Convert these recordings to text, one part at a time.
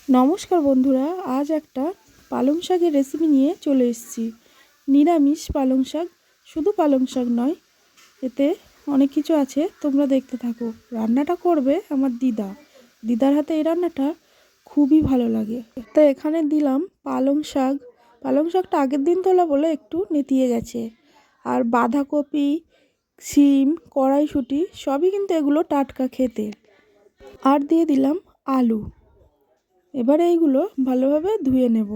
নমস্কার বন্ধুরা, আজ একটা পালং শাকের রেসিপি নিয়ে চলে এসেছি। নিরামিষ পালং শাক, শুধু পালং শাক নয়, এতে অনেক কিছু আছে। তোমরা দেখতে থাকো। রান্নাটা করবে আমার দিদার হাতে এই রান্নাটা খুবই ভালো লাগে। তো এখানে দিলাম পালং শাক। পালং শাকটা আগের দিন তোলা বলে একটু নেতিয়ে গেছে। আর বাঁধাকপি, শিম, কড়াইশুঁটি সবই কিন্তু এগুলো টাটকা খেতে। আর দিয়ে দিলাম আলু। এবারে এইগুলো ভালোভাবে ধুয়ে নেব।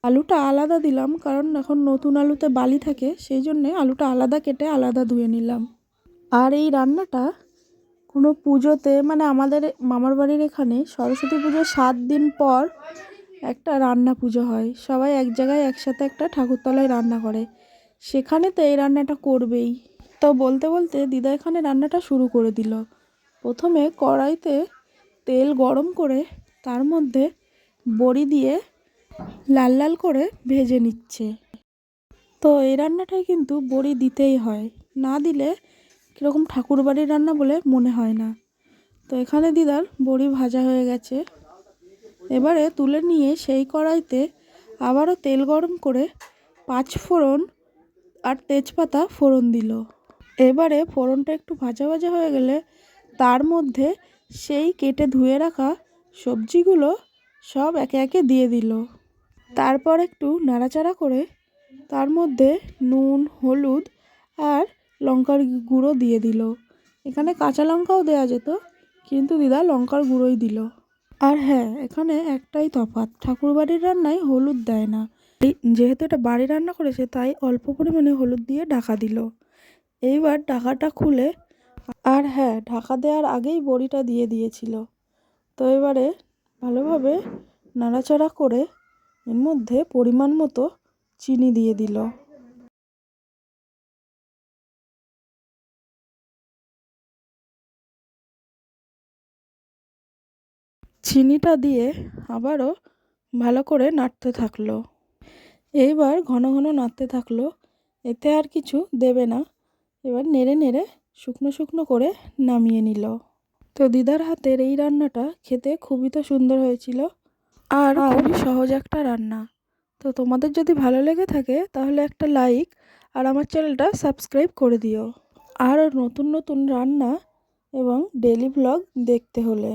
আলুটা আলাদা দিলাম কারণ এখন নতুন আলুতে বালি থাকে, সেই জন্যে আলুটা আলাদা কেটে আলাদা ধুয়ে নিলাম। আর এই রান্নাটা কোনো পুজোতে, মানে আমাদের মামার বাড়ির এখানে সরস্বতী পুজোর 7 দিন পর একটা রান্না পুজো হয়। সবাই এক জায়গায় একসাথে একটা ঠাকুরতলায় রান্না করে, সেখানে তো এই রান্নাটা করবেই। তো বলতে বলতে দিদা এখানে রান্নাটা শুরু করে দিল। প্রথমে কড়াইতে তেল গরম করে তার মধ্যে বড়ি দিয়ে লাল লাল করে ভেজে নিচ্ছে। তো এই রান্নাটায় কিন্তু বড়ি দিতেই হয়, না দিলে কীরকম ঠাকুরবাড়ির রান্না বলে মনে হয় না। তো এখানে দিদার বড়ি ভাজা হয়ে গেছে। এবারে তুলে নিয়ে সেই কড়াইতে আবারও তেল গরম করে 5 ফোড়ন আর তেজপাতা ফোড়ন দিল। এবারে ফোড়নটা একটু ভাজা ভাজা হয়ে গেলে তার মধ্যে সেই কেটে ধুয়ে রাখা সবজিগুলো সব একে একে দিয়ে দিল। তারপর একটু নাড়াচাড়া করে তার মধ্যে নুন, হলুদ আর লঙ্কার গুঁড়ো দিয়ে দিল। এখানে কাঁচা লঙ্কাও দেওয়া যেত, কিন্তু দিদা লঙ্কার গুঁড়োই দিল। আর হ্যাঁ, এখানে একটাই তফাৎ, ঠাকুরবাড়ির রান্নায় হলুদ দেয় না। যেহেতু এটা বাড়ি রান্না করেছে, তাই অল্প পরিমাণে হলুদ দিয়ে ঢাকা দিল। এইবার ঢাকাটা খুলে, আর হ্যাঁ, ঢাকা দেওয়ার আগেই বড়িটা দিয়ে দিয়েছিল। তো এবারে ভালোভাবে নাড়াচাড়া করে এর মধ্যে পরিমাণ মতো চিনি দিয়ে দিল। চিনিটা দিয়ে আবারও ভালো করে নাড়তে থাকলো। এইবার ঘন ঘন নাড়তে থাকলো, এতে আর কিছু দেবে না। এবার নেড়ে নেড়ে শুকনো শুকনো করে নামিয়ে নিল। তো দিদার হাতের এই রান্নাটা খেতে খুবই তো সুন্দর হয়েছিল, আর খুবই সহজ একটা রান্না। তো তোমাদের যদি ভালো লেগে থাকে তাহলে একটা লাইক আর আমার চ্যানেলটা সাবস্ক্রাইব করে দিও। আর নতুন নতুন রান্না এবং ডেলি ব্লগ দেখতে হলে